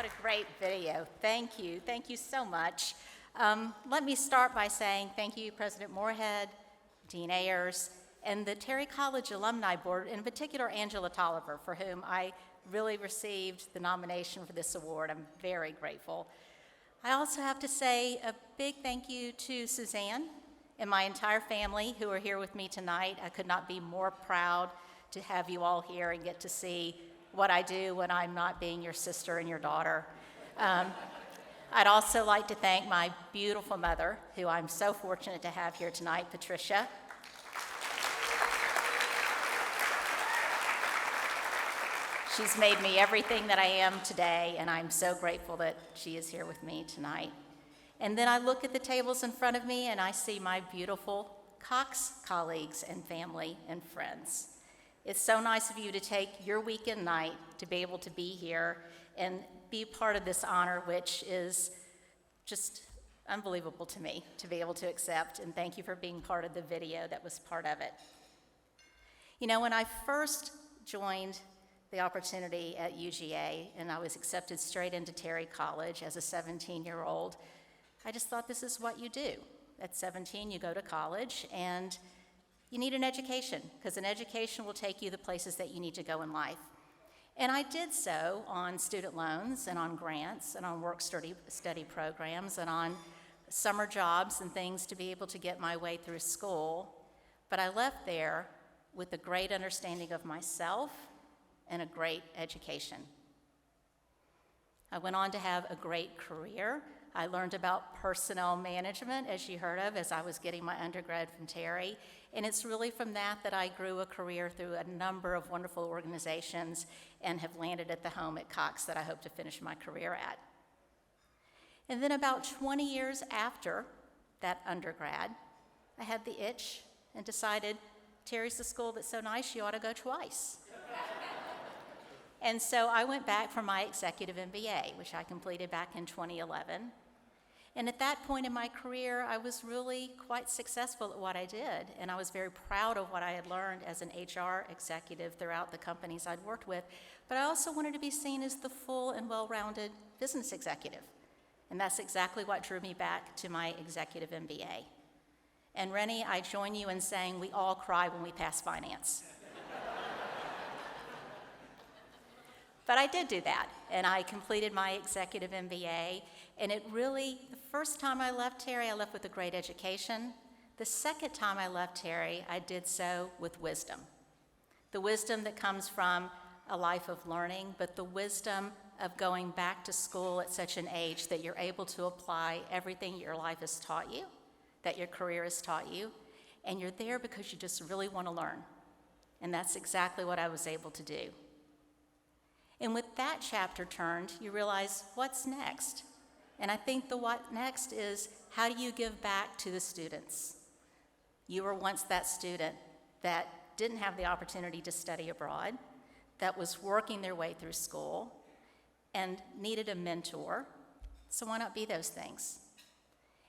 What a great video. Thank you. Thank you so much. Let me start by saying thank you, President Moorhead, Dean Ayers, and the Terry College Alumni Board, in particular Angela Tolliver, for whom I really received the nomination for this award. I'm very grateful. I also have to say a big thank you to Suzanne and my entire family who are here with me tonight. I could not be more proud to have you all here and get to see what I do when I'm not being your sister and your daughter. I'd also like to thank my beautiful mother, who I'm so fortunate to have here tonight, Patricia. She's made me everything that I am today, and I'm so grateful that she is here with me tonight. And then I look at the tables in front of me, and I see my beautiful Cox colleagues and family and friends. It's so nice of you to take your weekend night to be able to be here and be part of this honor, which is just unbelievable to me to be able to accept, and thank you for being part of the video that was part of it. You know, when I first joined the opportunity at UGA and I was accepted straight into Terry College as a 17-year-old, I just thought this is what you do. At 17, you go to college and you need an education, because an education will take you the places that you need to go in life. And I did so on student loans and on grants and on work-study programs and on summer jobs and things to be able to get my way through school. But I left there with a great understanding of myself and a great education. I went on to have a great career. I learned about personnel management, as you heard of, as I was getting my undergrad from Terry. And it's really from that that I grew a career through a number of wonderful organizations and have landed at the home at Cox that I hope to finish my career at. And then about 20 years after that undergrad, I had the itch and decided, Terry's the school that's so nice, you ought to go twice. And so I went back for my executive MBA, which I completed back in 2011. And at that point in my career, I was really quite successful at what I did, and I was very proud of what I had learned as an HR executive throughout the companies I'd worked with. But I also wanted to be seen as the full and well-rounded business executive. And that's exactly what drew me back to my executive MBA. And Rennie, I join you in saying we all cry when we pass finance. But I did do that, and I completed my executive MBA, and it really, the first time I left Terry, I left with a great education. The second time I left Terry, I did so with wisdom. The wisdom that comes from a life of learning, but the wisdom of going back to school at such an age that you're able to apply everything your life has taught you, that your career has taught you, and you're there because you just really want to learn. And that's exactly what I was able to do. And with that chapter turned, you realize what's next. And I think the what next is, how do you give back to the students? You were once that student that didn't have the opportunity to study abroad, that was working their way through school and needed a mentor. So why not be those things?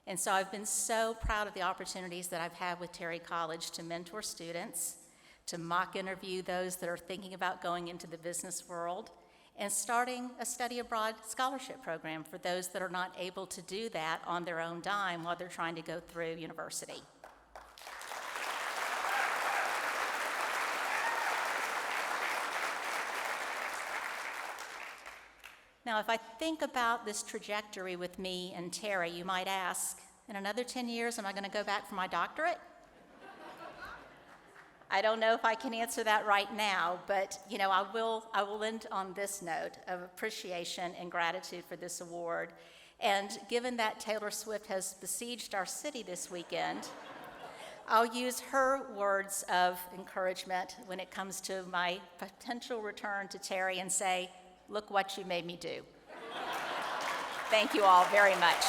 And so I've been so proud of the opportunities that I've had with Terry College to mentor students, to mock interview those that are thinking about going into the business world, and starting a study abroad scholarship program for those that are not able to do that on their own dime while they're trying to go through university. Now, if I think about this trajectory with me and Terry, you might ask, in another 10 years, am I going to go back for my doctorate? I don't know if I can answer that right now, but you know, I will end on this note of appreciation and gratitude for this award. And given that Taylor Swift has besieged our city this weekend, I'll use her words of encouragement when it comes to my potential return to Terry and say, look what you made me do. Thank you all very much.